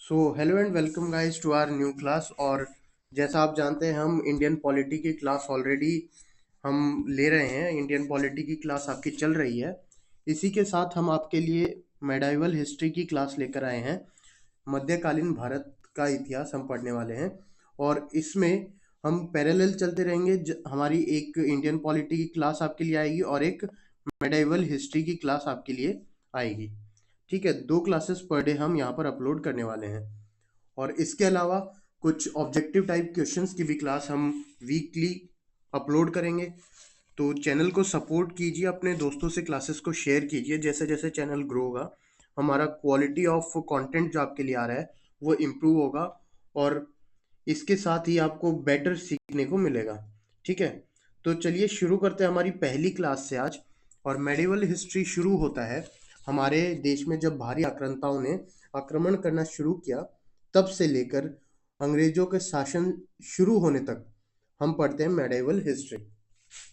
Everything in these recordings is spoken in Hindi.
So hello and welcome guys to our new class. और जैसा आप जानते हैं हम इंडियन पॉलिटी की क्लास ऑलरेडी हम ले रहे हैं। इंडियन पॉलिटी की क्लास आपकी चल रही है। इसी के साथ हम आपके लिए मेडाइवल हिस्ट्री की क्लास लेकर आए हैं। मध्यकालीन भारत का इतिहास हम पढ़ने वाले हैं और इसमें हम पैरेलल चलते रहेंगे। हमारी एक इंडियन पॉलिटी की क्लास आपके लिए आएगी और एक मेडाइवल हिस्ट्री की क्लास आपके लिए आएगी। ठीक है, 2 क्लासेस पर डे हम यहाँ पर अपलोड करने वाले हैं और इसके अलावा कुछ ऑब्जेक्टिव टाइप क्वेश्चंस की भी क्लास हम वीकली अपलोड करेंगे। तो चैनल को सपोर्ट कीजिए, अपने दोस्तों से क्लासेस को शेयर कीजिए। जैसे जैसे चैनल ग्रो होगा हमारा क्वालिटी ऑफ कंटेंट जो आपके लिए आ रहा है वो इम्प्रूव होगा और इसके साथ ही आपको बेटर सीखने को मिलेगा। ठीक है, तो चलिए शुरू करते हैं हमारी पहली क्लास से आज। और मेडिवल हिस्ट्री शुरू होता है हमारे देश में जब भारी आक्रांताओं ने आक्रमण करना शुरू किया, तब से लेकर अंग्रेजों के शासन शुरू होने तक हम पढ़ते हैं मेडिवल हिस्ट्री।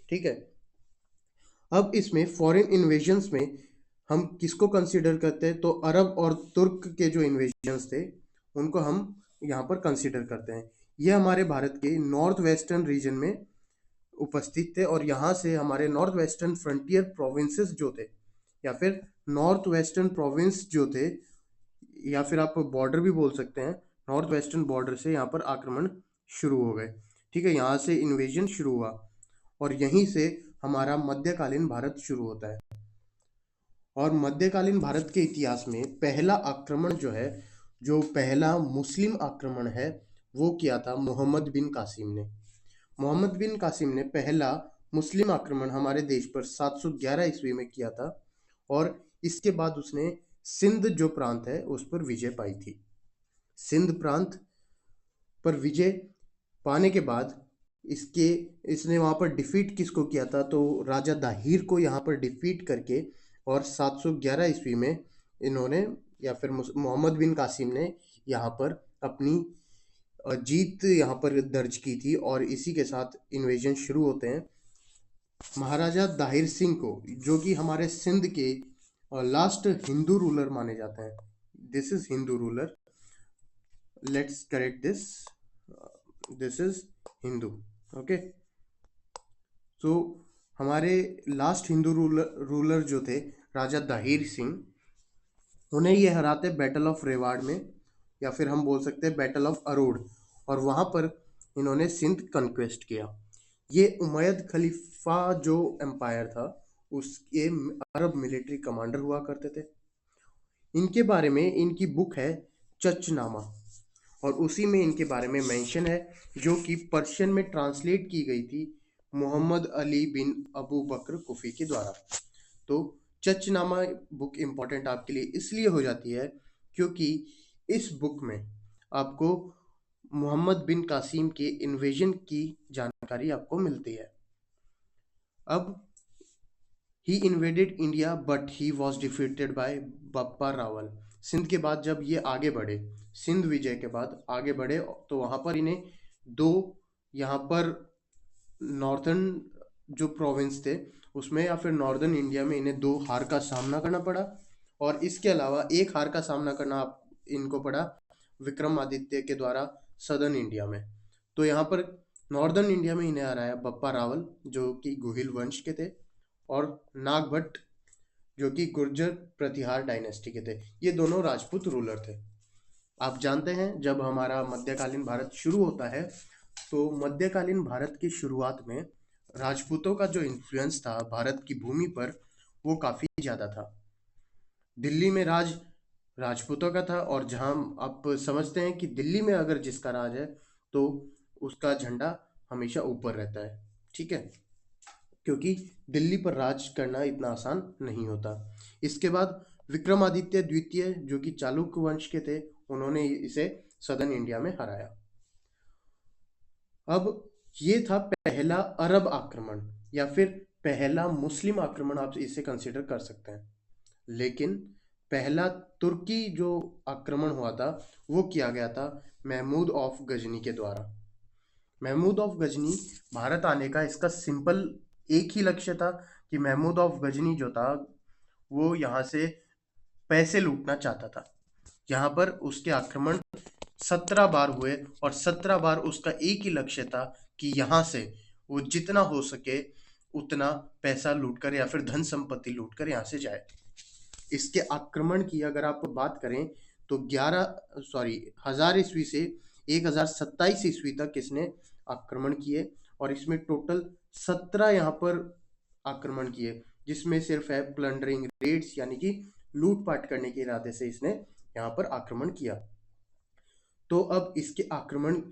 ठीक है, अब इसमें फॉरेन इन्वेजन्स में हम किसको कंसीडर करते हैं, तो अरब और तुर्क के जो इन्वेजन्स थे उनको हम यहाँ पर कंसीडर करते हैं। ये हमारे भारत के नॉर्थ वेस्टर्न रीजन में उपस्थित थे और यहाँ से हमारे नॉर्थ वेस्टर्न फ्रंटियर प्रोविंसेस जो थे या फिर नॉर्थ वेस्टर्न प्रोविंस जो थे या फिर आप बॉर्डर भी बोल सकते हैं, नॉर्थ वेस्टर्न बॉर्डर से यहाँ पर आक्रमण शुरू हो गए। ठीक है, यहाँ से इन्वेजन शुरू हुआ और यहीं से हमारा मध्यकालीन भारत शुरू होता है। और मध्यकालीन भारत के इतिहास में पहला आक्रमण जो है, जो पहला मुस्लिम आक्रमण है, वो किया था मोहम्मद बिन कासिम ने। मोहम्मद बिन कासिम ने पहला मुस्लिम आक्रमण हमारे देश पर 711 ईस्वी में किया था और इसके बाद उसने सिंध जो प्रांत है उस पर विजय पाई थी। सिंध प्रांत पर विजय पाने के बाद इसके इसने वहाँ पर डिफीट किसको किया था, तो राजा दाहिर को यहाँ पर डिफीट करके और 711 ईस्वी में इन्होंने या फिर मोहम्मद बिन कासिम ने यहाँ पर अपनी जीत यहाँ पर दर्ज की थी और इसी के साथ इन्वेजन शुरू होते हैं। महाराजा दाहिर सिंह को, जो कि हमारे सिंध के लास्ट हिंदू रूलर माने जाते हैं, this is Hindu ruler, let's correct this, this is Hindu. Okay, तो हमारे लास्ट हिंदू रूलर जो थे राजा दाहिर सिंह, उन्हें ये हराते बैटल ऑफ रेवाड़ में या फिर हम बोल सकते हैं बैटल ऑफ अरोड़, और वहाँ पर इन्होंने सिंध कन्क्वेस्ट किया। ये उमैयद खलीफा जो एम्पायर था उसके अरब मिलिट्री कमांडर हुआ करते थे। इनके बारे में इनकी बुक है चचनामा और उसी में इनके बारे में मेंशन है, जो कि पर्शियन में ट्रांसलेट की गई थी मोहम्मद अली बिन अबू बकर कुफी के द्वारा। तो चचनामा बुक इम्पॉर्टेंट आपके लिए इसलिए हो जाती है क्योंकि इस बुक में आपको मोहम्मद बिन कासिम के इन्वेजन की जानकारी आपको मिलती है। अब he invaded India but he was defeated by Bappa Rawal. Sindh के बाद जब ये आगे बढ़े, सिंध विजय के बाद आगे बढ़े, तो वहाँ पर इन्हें दो, यहाँ पर नॉर्थन जो प्रोविंस थे उसमें या फिर नॉर्दर्न इंडिया में इन्हें 2 हार का सामना करना पड़ा और इसके अलावा एक हार का सामना करना इनको पड़ा विक्रमादित्य के द्वारा सदर्न इंडिया में। तो यहाँ पर नॉर्दर्न इंडिया में इन्हें हराया बप्पा रावल जो कि गुहिल वंश के थे और नागभट्ट जो कि गुर्जर प्रतिहार डायनेस्टी के थे। ये दोनों राजपूत रूलर थे। आप जानते हैं जब हमारा मध्यकालीन भारत शुरू होता है तो मध्यकालीन भारत की शुरुआत में राजपूतों का जो इन्फ्लुएंस था भारत की भूमि पर वो काफ़ी ज़्यादा था। दिल्ली में राज राजपूतों का था और जहाँ आप समझते हैं कि दिल्ली में अगर जिसका राज है तो उसका झंडा हमेशा ऊपर रहता है। ठीक है, क्योंकि दिल्ली पर राज करना इतना आसान नहीं होता। इसके बाद विक्रमादित्य द्वितीय जो कि चालुक्य वंश के थे, उन्होंने इसे सदर्न इंडिया में हराया। अब ये था पहला अरब आक्रमण या फिर पहला मुस्लिम आक्रमण, आप इसे कंसीडर कर सकते हैं। लेकिन पहला तुर्की जो आक्रमण हुआ था वो किया गया था महमूद ऑफ गजनी के द्वारा। महमूद ऑफ गजनी भारत आने का इसका सिंपल एक ही लक्ष्य था कि महमूद ऑफ गजनी जो था वो यहाँ से पैसे लूटना चाहता था। यहाँ पर उसके आक्रमण 17 बार हुए और 17 बार उसका एक ही लक्ष्य था कि यहाँ से वो जितना हो सके उतना पैसा लूटकर या फिर धन संपत्ति लूटकर यहाँ से जाए। इसके आक्रमण की अगर आप बात करें तो 1000 ईस्वी से 1027 ईस्वी तक इसने आक्रमण किए और इसमें टोटल 17 यहाँ पर आक्रमण किए, जिसमें सिर्फ है प्लंडरिंग रेड्स यानी कि लूटपाट करने के इरादे से इसने यहाँ पर आक्रमण किया। तो अब इसके आक्रमण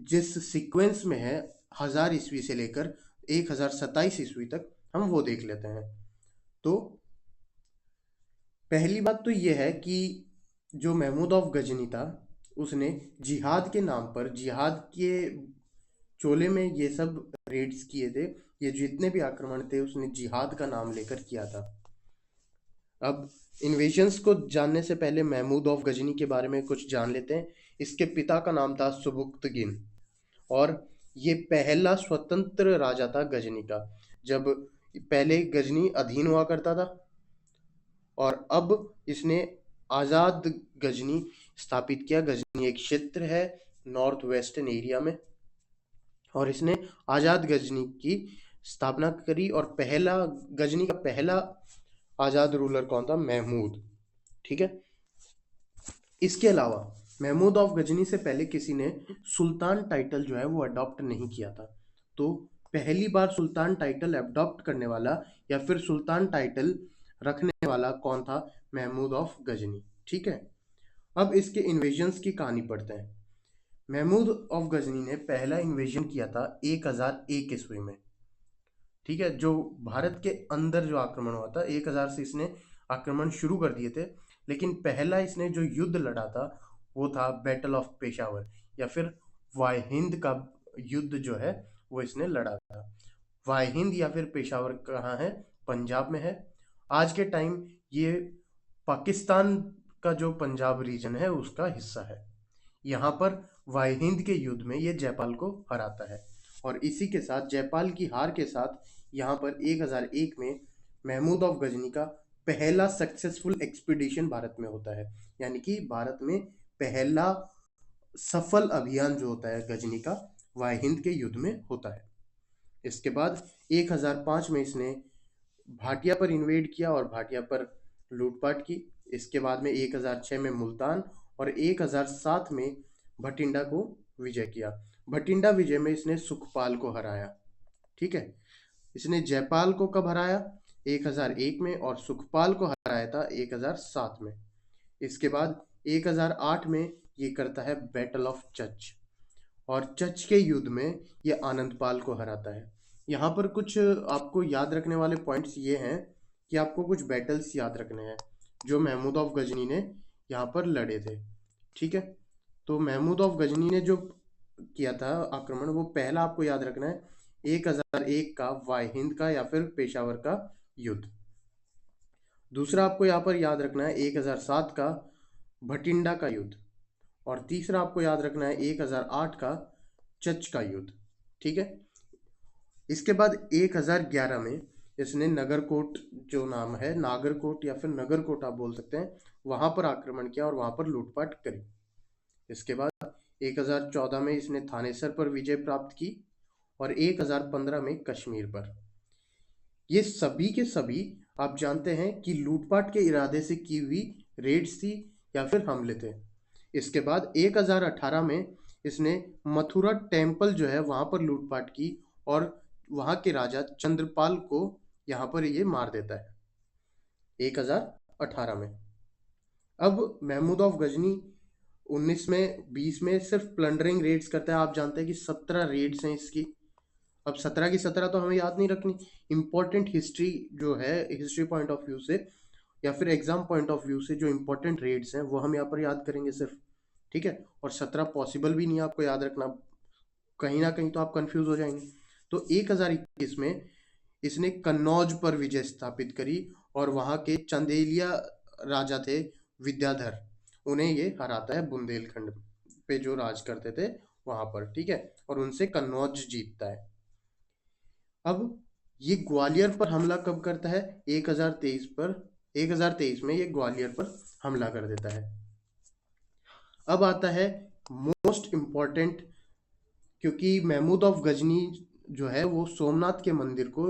जिस सीक्वेंस में है 1000 ईस्वी से लेकर 1027 ईस्वी तक, हम वो देख लेते हैं। तो पहली बात तो ये है कि जो महमूद ऑफ गजनी था उसने जिहाद के नाम पर, जिहाद के चोले में ये सब रेड्स किए थे। ये जितने भी आक्रमण थे उसने जिहाद का नाम लेकर किया था। अब इन्वेजन्स को जानने से पहले महमूद ऑफ गजनी के बारे में कुछ जान लेते हैं। इसके पिता का नाम था सुबुक्तगिन और ये पहला स्वतंत्र राजा था गजनी का। जब पहले गजनी अधीन हुआ करता था और अब इसने आज़ाद गजनी स्थापित किया। गजनी एक क्षेत्र है नॉर्थ वेस्टर्न एरिया में और इसने आज़ाद गजनी की स्थापना करी। और पहला गजनी का पहला आज़ाद रूलर कौन था? महमूद। ठीक है। इसके अलावा महमूद ऑफ गजनी से पहले किसी ने सुल्तान टाइटल जो है वो अडॉप्ट नहीं किया था। तो पहली बार सुल्तान टाइटल अडॉप्ट करने वाला या फिर सुल्तान टाइटल रखने वाला कौन था? महमूद ऑफ गजनी। ठीक है। अब इसके इन्वेजन्स की कहानी पढ़ते हैं। महमूद ऑफ गजनी ने पहला इन्वेजन किया था 1001 ईस्वी में। ठीक है। जो भारत के अंदर जो आक्रमण हुआ था 1000 से इसने आक्रमण शुरू कर दिए थे, लेकिन पहला इसने जो युद्ध लड़ा था वो था बैटल ऑफ पेशावर या फिर वाई हिंद का युद्ध जो है वो इसने लड़ा था। वाई हिंद या फिर पेशावर कहाँ है? पंजाब में है। आज के टाइम ये पाकिस्तान का जो पंजाब रीजन है उसका हिस्सा है। यहाँ पर वाई हिंद के युद्ध में ये जयपाल को हराता है और इसी के साथ जयपाल की हार के साथ यहाँ पर 1001 में महमूद ऑफ गजनी का पहला सक्सेसफुल एक्सपीडिशन भारत में होता है। यानी कि भारत में पहला सफल अभियान जो होता है गजनी का वाई हिंद के युद्ध में होता है। इसके बाद 1005 में इसने भाटिया पर इन्वेड किया और भाटिया पर लूटपाट की। इसके बाद में 1006 में मुल्तान और 1007 में भटिंडा को विजय किया। भटिंडा विजय में इसने सुखपाल को हराया। ठीक है। इसने जयपाल को कब हराया? 1001 में और सुखपाल को हराया था 1007 में। इसके बाद 1008 में ये करता है बैटल ऑफ चच और चच के युद्ध में ये आनंदपाल को हराता है। यहाँ पर कुछ आपको याद रखने वाले पॉइंट्स ये हैं कि आपको कुछ बैटल्स याद रखने हैं जो महमूद ऑफ गजनी ने यहाँ पर लड़े थे। ठीक है। तो महमूद ऑफ गजनी ने जो किया था आक्रमण, वो पहला आपको याद रखना है 1001 का वाई हिंद का या फिर पेशावर का युद्ध। दूसरा आपको यहाँ पर याद रखना है 1007 का भटिंडा का युद्ध और तीसरा आपको याद रखना है 1008 का चच का युद्ध। ठीक है। इसके बाद 1011 में इसने नगरकोट जो नाम है, नागरकोट या फिर नगरकोट आप बोल सकते हैं, वहां पर आक्रमण किया और वहां पर लूटपाट करी। इसके बाद 1014 में इसने थानेसर पर विजय प्राप्त की और 1015 में कश्मीर पर। ये सभी के सभी आप जानते हैं कि लूटपाट के इरादे से की हुई रेड्स थी या फिर हमले थे। इसके बाद 1018 में इसने मथुरा टेम्पल जो है वहां पर लूटपाट की और वहां के राजा चंद्रपाल को यहाँ पर ये मार देता है 1018 में। अब महमूद ऑफ गजनी 19 में 20 में सिर्फ प्लंडरिंग रेड्स करता है। आप जानते हैं कि 17 रेड्स हैं इसकी। अब 17 की 17 तो हमें याद नहीं रखनी। इंपॉर्टेंट हिस्ट्री जो है, हिस्ट्री पॉइंट ऑफ व्यू से या फिर एग्जाम पॉइंट ऑफ व्यू से जो इंपॉर्टेंट रेड्स हैं वो हम यहाँ पर याद करेंगे सिर्फ। ठीक है। और 17 पॉसिबल भी नहीं है आपको याद रखना, कहीं ना कहीं तो आप कंफ्यूज हो जाएंगे। तो 1021 में इसने कन्नौज पर विजय स्थापित करी और वहां के चंदेलिया राजा थे विद्याधर, उन्हें ये हराता है बुंदेलखंड पे जो राज करते थे वहां पर। ठीक है। और उनसे कन्नौज जीतता है। अब ये ग्वालियर पर हमला कब करता है? 1023 में ये ग्वालियर पर हमला कर देता है। अब आता है मोस्ट इम्पॉर्टेंट, क्योंकि महमूद ऑफ गजनी जो है वो सोमनाथ के मंदिर को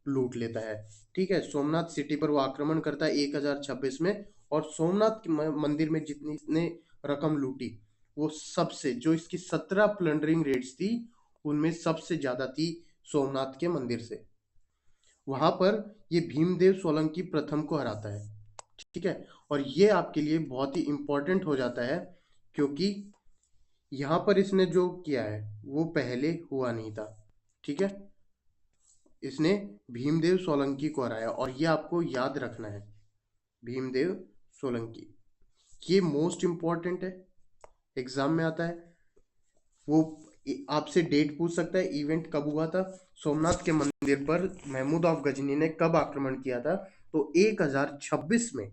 लूट लेता है। ठीक है, सोमनाथ सिटी पर वो आक्रमण करता है 1026 में, और सोमनाथ के मंदिर में जितनी इसने रकम लूटी, वो सबसे, जो इसकी 17 प्लंडरिंग रेड्स थी, उनमें सबसे ज्यादा थी सोमनाथ के मंदिर से। वहां पर ये भीमदेव सोलंकी प्रथम को हराता है। ठीक है, और ये आपके लिए बहुत ही इंपॉर्टेंट हो जाता है, क्योंकि यहाँ पर इसने जो किया है वो पहले हुआ नहीं था। ठीक है, इसने भीमदेव सोलंकी को हराया, और ये आपको याद रखना है, भीमदेव सोलंकी, ये मोस्ट इंपॉर्टेंट है, एग्जाम में आता है। वो आपसे डेट पूछ सकता है, इवेंट कब हुआ था, सोमनाथ के मंदिर पर महमूद ऑफ गजनी ने कब आक्रमण किया था। तो 1026 में,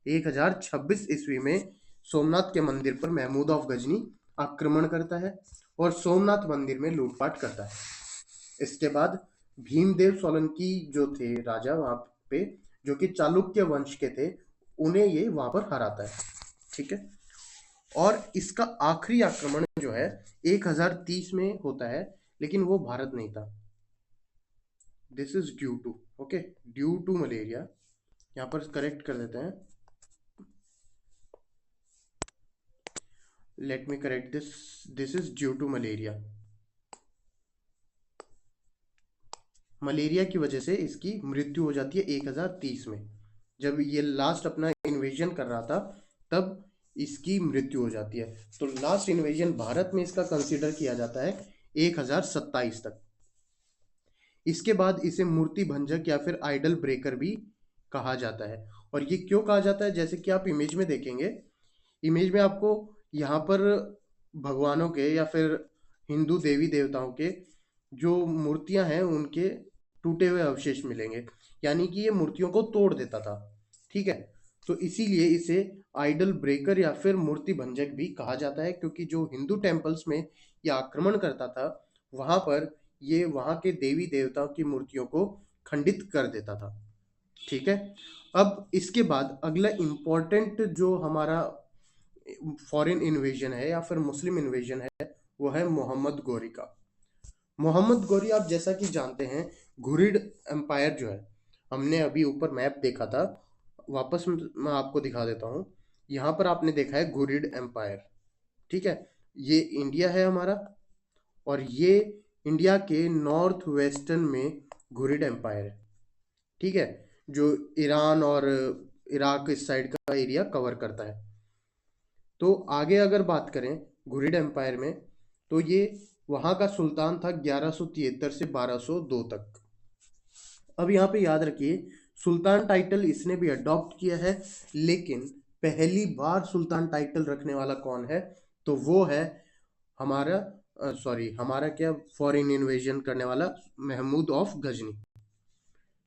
1026 ईस्वी में सोमनाथ के मंदिर पर महमूद ऑफ गजनी आक्रमण करता है और सोमनाथ मंदिर में लूटपाट करता है। इसके बाद भीमदेव सोलंकी जो थे राजा वहां पे, जो कि चालुक्य वंश के थे, उन्हें ये वहां पर हराता है। ठीक है, और इसका आखिरी आक्रमण जो है 1030 में होता है, लेकिन वो भारत नहीं था। This is due to, okay, due to malaria, यहाँ पर करेक्ट कर देते हैं, let me correct this, this is due to malaria. Malaria की वजह से इसकी मृत्यु हो जाती है 1030 में, जब ये लास्ट अपना इन्वेजन कर रहा था, तब इसकी मृत्यु हो जाती है। तो लास्ट इन्वेजन भारत में इसका कंसीडर किया जाता है 1027 तक। इसके बाद इसे मूर्ति भंजक या फिर आइडल ब्रेकर भी कहा जाता है। और ये क्यों कहा जाता है, जैसे कि आप इमेज में देखेंगे, इमेज में आपको यहाँ पर भगवानों के या फिर हिंदू देवी देवताओं के जो मूर्तियां हैं उनके टूटे हुए अवशेष मिलेंगे, यानी कि ये मूर्तियों को तोड़ देता था। ठीक है, तो इसीलिए इसे आइडल ब्रेकर या फिर मूर्ति भंजक भी कहा जाता है, क्योंकि जो हिंदू टेम्पल्स में ये आक्रमण करता था, वहां पर ये वहां के देवी देवताओं की मूर्तियों को खंडित कर देता था। ठीक है, अब इसके बाद अगला इम्पोर्टेंट जो हमारा फॉरेन इन्वेजन है या फिर मुस्लिम इन्वेजन है, वो है मोहम्मद गौरी का। मोहम्मद गौरी, आप जैसा कि जानते हैं, घुरिड एम्पायर जो है, हमने अभी ऊपर मैप देखा था, वापस मैं आपको दिखा देता हूँ। यहाँ पर आपने देखा है घुरिड एम्पायर। ठीक है, ये इंडिया है हमारा, और ये इंडिया के नॉर्थ वेस्टर्न में घुरिड एम्पायर है। ठीक है, जो ईरान और इराक इस साइड का एरिया कवर करता है। तो आगे अगर बात करें घुरिड एम्पायर में, तो ये वहां का सुल्तान था 1173 से 1202 तक। अब यहाँ पे याद रखिए, सुल्तान टाइटल इसने भी अडॉप्ट किया है, लेकिन पहली बार सुल्तान टाइटल रखने वाला कौन है, तो वो है हमारा, सॉरी, हमारा क्या, फॉरेन इन्वेजन करने वाला महमूद ऑफ गजनी।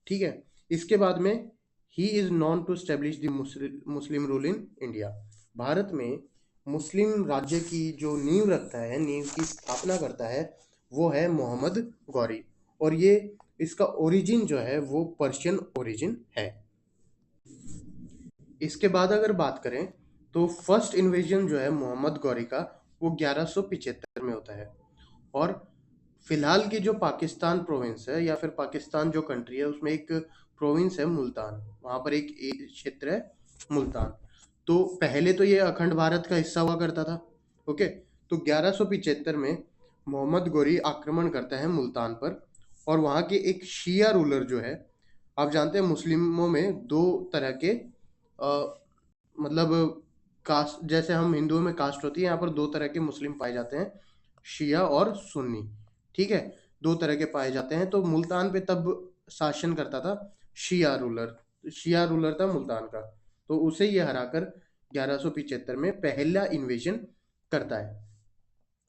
ठीक है, इसके बाद में ही is known to establish the Muslim rule in India. Bharat में मुस्लिम राज्य की जो नींव रखता है, नींव की स्थापना करता है, वो है मोहम्मद गौरी। और ये इसका ओरिजिन जो है वो पर्शियन ओरिजिन है। इसके बाद अगर बात करें, तो फर्स्ट इन्वेजन जो है मोहम्मद गौरी का, वो 1175 में होता है। और फिलहाल की जो पाकिस्तान प्रोविंस है या फिर पाकिस्तान जो कंट्री है, उसमें एक प्रोविंस है मुल्तान, वहाँ पर एक क्षेत्र है मुल्तान। तो पहले तो ये अखंड भारत का हिस्सा हुआ करता था। ओके, तो 1175 में मोहम्मद गोरी आक्रमण करता है मुल्तान पर, और वहाँ के एक शिया रूलर जो है, आप जानते हैं मुस्लिमों में दो तरह के मतलब कास्ट, जैसे हम हिंदुओं में कास्ट होती है, यहाँ पर दो तरह के मुस्लिम पाए जाते हैं, शिया और सुन्नी। ठीक है, दो तरह के पाए जाते हैं। तो मुल्तान पे तब शासन करता था शिया रूलर, शिया रूलर था मुल्तान का, तो उसे ये हराकर 1175 में पहला इन्वेजन करता है।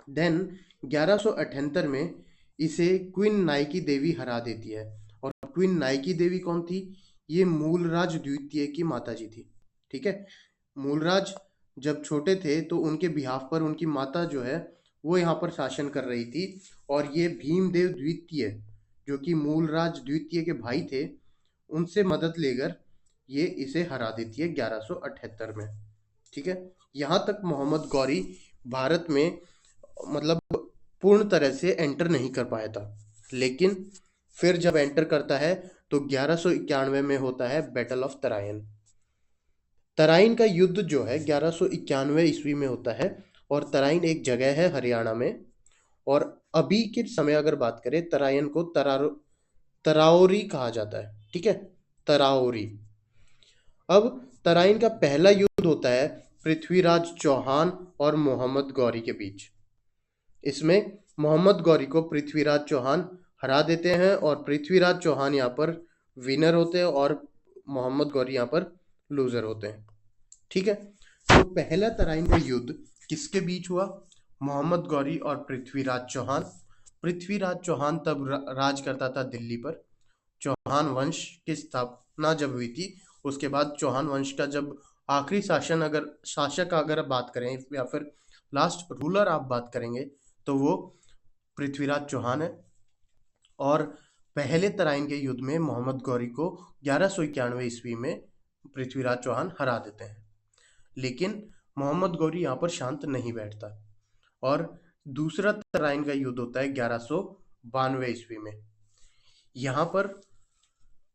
देन 1178 में इसे क्वीन नाइकी देवी हरा देती है। और क्वीन नाइकी देवी कौन थी, ये मूलराज द्वितीय की माता जी थी। ठीक है, मूलराज जब छोटे थे तो उनके बिहाफ पर उनकी माता जो है वो यहाँ पर शासन कर रही थी, और ये भीमदेव द्वितीय जो कि मूलराज द्वितीय के भाई थे, उनसे मदद लेकर ये इसे हरा देती है 1178 में। ठीक है, यहाँ तक मोहम्मद गौरी भारत में मतलब पूर्ण तरह से एंटर नहीं कर पाया था। लेकिन फिर जब एंटर करता है तो 1191 में होता है बैटल ऑफ तराइन। तराइन का युद्ध जो है 1191 ईस्वी में होता है, और तराइन एक जगह है हरियाणा में। और अभी के समय अगर बात करें, तराइन को तराओरी कहा जाता है, ठीक है, तराओरी। अब तराइन का पहला युद्ध होता है पृथ्वीराज चौहान और मोहम्मद गौरी के बीच। इसमें मोहम्मद गौरी को पृथ्वीराज चौहान हरा देते हैं, और पृथ्वीराज चौहान यहाँ पर विनर होते हैं और मोहम्मद गौरी यहाँ पर लूजर होते हैं, ठीक है। तो पहला तराइन का युद्ध किसके बीच हुआ? मोहम्मद गौरी और पृथ्वीराज चौहान। पृथ्वीराज चौहान तब राज करता था दिल्ली पर। चौहान वंश की स्थापना जब हुई थी, उसके बाद चौहान वंश का जब आखिरी शासक अगर बात करें, या फिर लास्ट रूलर आप बात करेंगे, तो वो पृथ्वीराज चौहान है। और पहले तराइन के युद्ध में मोहम्मद गौरी को 1191 ईस्वी में पृथ्वीराज चौहान हरा देते हैं। लेकिन मोहम्मद गौरी यहाँ पर शांत नहीं बैठता, और दूसरा तराइन का युद्ध होता है 1192 ईस्वी में। यहाँ पर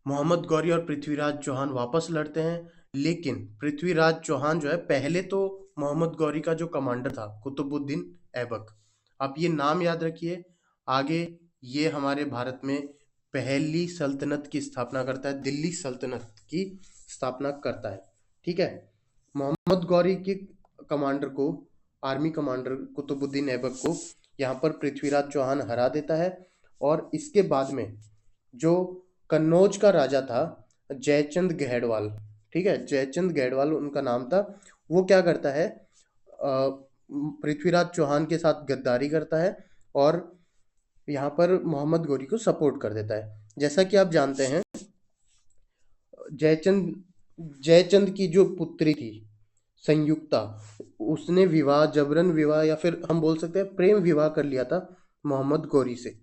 मोहम्मद गौरी और पृथ्वीराज चौहान वापस लड़ते हैं। लेकिन पृथ्वीराज चौहान जो है, पहले तो मोहम्मद गौरी का जो कमांडर था कुतुबुद्दीन ऐबक, आप ये नाम याद रखिए, आगे ये हमारे भारत में पहली सल्तनत की स्थापना करता है, दिल्ली सल्तनत की स्थापना करता है, ठीक है। मोहम्मद गौरी के कमांडर को, आर्मी कमांडर कुतुबुद्दीन ऐबक को यहाँ पर पृथ्वीराज चौहान हरा देता है। और इसके बाद में जो कन्नौज का राजा था जयचंद गहड़वाल, ठीक है, जयचंद गहड़वाल उनका नाम था, वो क्या करता है, पृथ्वीराज चौहान के साथ गद्दारी करता है और यहाँ पर मोहम्मद गौरी को सपोर्ट कर देता है। जैसा कि आप जानते हैं, जयचंद की जो पुत्री थी संयुक्ता, उसने जबरन विवाह, या फिर हम बोल सकते हैं प्रेम विवाह कर लिया था मोहम्मद गौरी से,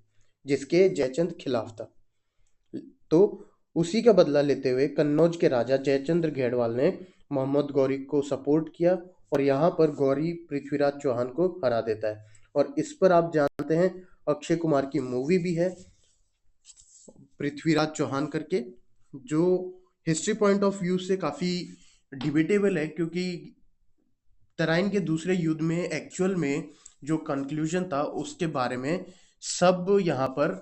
जिसके जयचंद खिलाफ था। तो उसी का बदला लेते हुए कन्नौज के राजा जयचंद्र घेड़वाल ने मोहम्मद गौरी को सपोर्ट किया, और यहाँ पर गौरी पृथ्वीराज चौहान को हरा देता है। और इस पर आप जानते हैं अक्षय कुमार की मूवी भी है पृथ्वीराज चौहान करके, जो हिस्ट्री पॉइंट ऑफ व्यू से काफ़ी डिबेटेबल है, क्योंकि तराइन के दूसरे युद्ध में एक्चुअल में जो कंक्लूजन था उसके बारे में सब यहाँ पर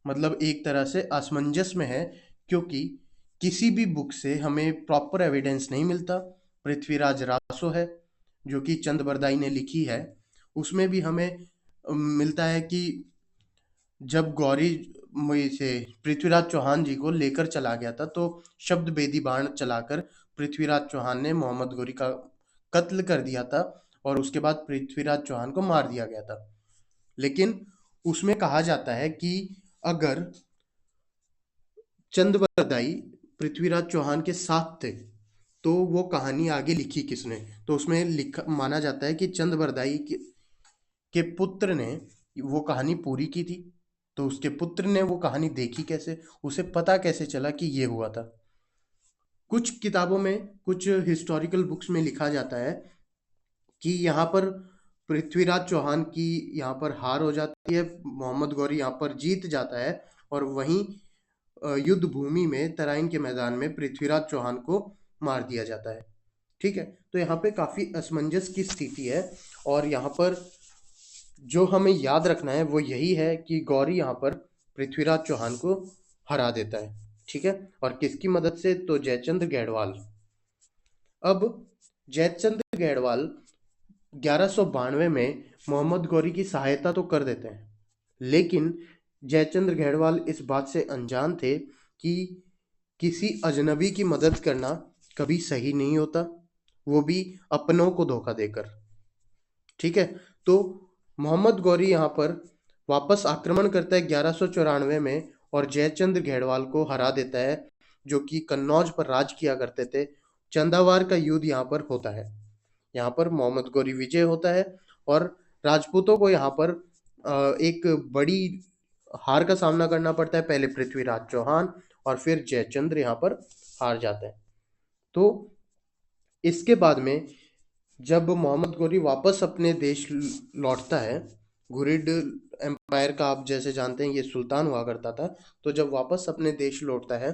मतलब एक तरह से असमंजस में है, क्योंकि किसी भी बुक से हमें प्रॉपर एविडेंस नहीं मिलता। पृथ्वीराज रासो है जो कि चंद बरदाई ने लिखी है, उसमें भी हमें मिलता है कि जब गौरी से पृथ्वीराज चौहान जी को लेकर चला गया था, तो शब्द बेदी बाण चलाकर पृथ्वीराज चौहान ने मोहम्मद गौरी का कत्ल कर दिया था, और उसके बाद पृथ्वीराज चौहान को मार दिया गया था। लेकिन उसमें कहा जाता है कि अगर चंद बरदाई पृथ्वीराज चौहान के साथ थे, तो वो कहानी आगे लिखी किसने? तो उसमें लिखा माना जाता है कि चंद बरदाई के पुत्र ने वो कहानी पूरी की थी। तो उसके पुत्र ने वो कहानी देखी कैसे, उसे पता कैसे चला कि ये हुआ था? कुछ किताबों में, कुछ हिस्टोरिकल बुक्स में लिखा जाता है कि यहाँ पर पृथ्वीराज चौहान की यहाँ पर हार हो जाती है, मोहम्मद गौरी यहाँ पर जीत जाता है, और वहीं युद्ध भूमि में तराइन के मैदान में पृथ्वीराज चौहान को मार दिया जाता है, ठीक है। तो यहाँ पे काफ़ी असमंजस की स्थिति है, और यहाँ पर जो हमें याद रखना है वो यही है कि गौरी यहाँ पर पृथ्वीराज चौहान को हरा देता है, ठीक है। और किसकी मदद से? तो जयचंद्र गढ़वाल। अब जयचंद्र गढ़वाल 1192 में मोहम्मद गौरी की सहायता तो कर देते हैं, लेकिन जयचंद्र गढ़वाल इस बात से अनजान थे कि किसी अजनबी की मदद करना कभी सही नहीं होता, वो भी अपनों को धोखा देकर, ठीक है। तो मोहम्मद गौरी यहाँ पर वापस आक्रमण करता है 1194 में, और जयचंद्र गढ़वाल को हरा देता है, जो कि कन्नौज पर राज किया करते थे। चंदावार का युद्ध यहाँ पर होता है, यहाँ पर मोहम्मद गौरी विजय होता है, और राजपूतों को यहाँ पर एक बड़ी हार का सामना करना पड़ता है। पहले पृथ्वीराज चौहान और फिर जयचंद्र यहाँ पर हार जाते हैं। तो इसके बाद में जब मोहम्मद गौरी वापस अपने देश लौटता है, घुरिड एम्पायर का आप जैसे जानते हैं ये सुल्तान हुआ करता था। तो जब वापस अपने देश लौटता है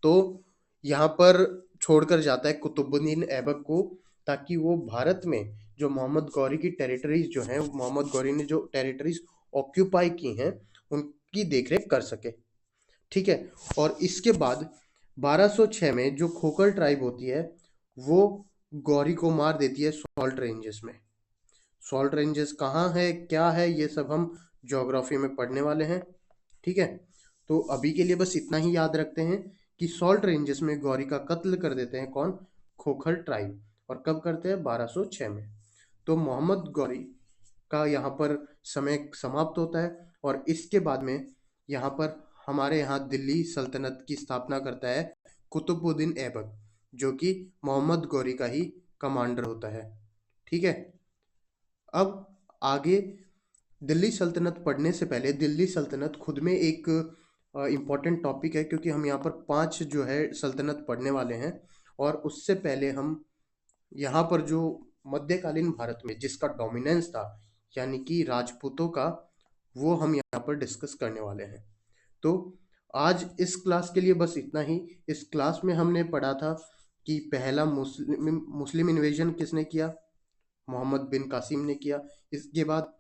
तो यहाँ पर छोड़कर जाता है कुतुबुद्दीन ऐबक को, ताकि वो भारत में जो मोहम्मद गौरी की टेरिटरीज जो हैं, मोहम्मद गौरी ने जो टेरिटरीज ऑक्यूपाई की हैं उनकी देखरेख कर सके। ठीक है। और इसके बाद 1206 में जो खोखर ट्राइब होती है वो गौरी को मार देती है सॉल्ट रेंजेस में। सॉल्ट रेंजेस कहाँ है, क्या है, ये सब हम ज्योग्राफी में पढ़ने वाले हैं। ठीक है। तो अभी के लिए बस इतना ही याद रखते हैं कि सॉल्ट रेंजेस में गौरी का कत्ल कर देते हैं कौन, खोखर ट्राइब। और कब करते हैं, 1206 में। तो मोहम्मद गौरी का यहाँ पर समय समाप्त होता है और इसके बाद में यहाँ पर हमारे यहाँ दिल्ली सल्तनत की स्थापना करता है कुतुबुद्दीन ऐबक, जो कि मोहम्मद गौरी का ही कमांडर होता है। ठीक है। अब आगे दिल्ली सल्तनत पढ़ने से पहले, दिल्ली सल्तनत खुद में एक इम्पॉर्टेंट टॉपिक है, क्योंकि हम यहाँ पर 5 जो है सल्तनत पढ़ने वाले हैं। और उससे पहले हम यहाँ पर जो मध्यकालीन भारत में जिसका डोमिनेंस था, यानी कि राजपूतों का, वो हम यहाँ पर डिस्कस करने वाले हैं। तो आज इस क्लास के लिए बस इतना ही। इस क्लास में हमने पढ़ा था कि पहला मुस्लिम मुस्लिम इन्वेजन किसने किया, मोहम्मद बिन कासिम ने किया। इसके बाद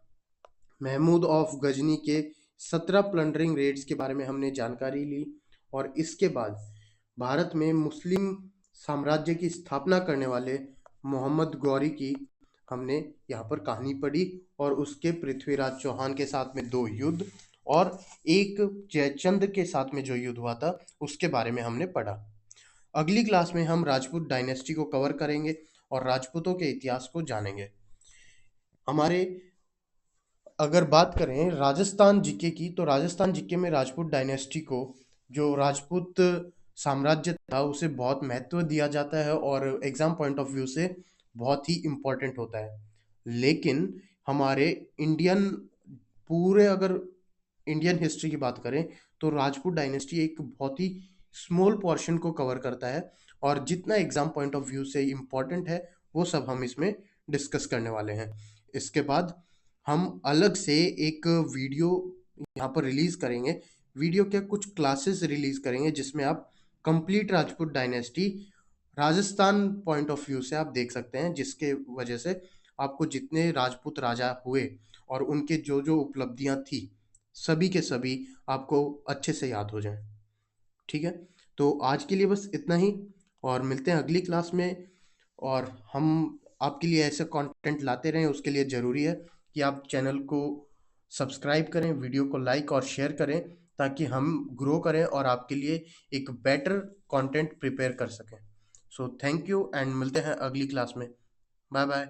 महमूद ऑफ गजनी के 17 प्लंडरिंग रेड्स के बारे में हमने जानकारी ली। और इसके बाद भारत में मुस्लिम साम्राज्य की स्थापना करने वाले मोहम्मद गौरी की हमने यहाँ पर कहानी पढ़ी, और उसके पृथ्वीराज चौहान के साथ में 2 युद्ध और एक जयचंद के साथ में जो युद्ध हुआ था उसके बारे में हमने पढ़ा। अगली क्लास में हम राजपूत डायनेस्टी को कवर करेंगे और राजपूतों के इतिहास को जानेंगे। हमारे अगर बात करें राजस्थान जीके की, तो राजस्थान जीके में राजपूत डायनेस्टी को, जो राजपूत साम्राज्य था, उसे बहुत महत्व दिया जाता है और एग्जाम पॉइंट ऑफ व्यू से बहुत ही इम्पोर्टेंट होता है। लेकिन हमारे इंडियन पूरे अगर इंडियन हिस्ट्री की बात करें तो राजपूत डायनेस्टी एक बहुत ही स्मॉल पोर्शन को कवर करता है, और जितना एग्जाम पॉइंट ऑफ व्यू से इम्पोर्टेंट है वो सब हम इसमें डिस्कस करने वाले हैं। इसके बाद हम अलग से एक वीडियो यहाँ पर रिलीज करेंगे, वीडियो के कुछ क्लासेस रिलीज करेंगे जिसमें आप complete Rajput dynasty Rajasthan point of view से आप देख सकते हैं, जिसके वजह से आपको जितने राजपूत राजा हुए और उनके जो जो उपलब्धियां थी सभी के सभी आपको अच्छे से याद हो जाएं। ठीक है। तो आज के लिए बस इतना ही, और मिलते हैं अगली क्लास में। और हम आपके लिए ऐसे कंटेंट लाते रहें, उसके लिए ज़रूरी है कि आप चैनल को सब्सक्राइब करें, वीडियो को लाइक और शेयर करें, ताकि हम ग्रो करें और आपके लिए एक बेटर कंटेंट प्रिपेयर कर सकें। सो थैंक यू एंड मिलते हैं अगली क्लास में। Bye bye.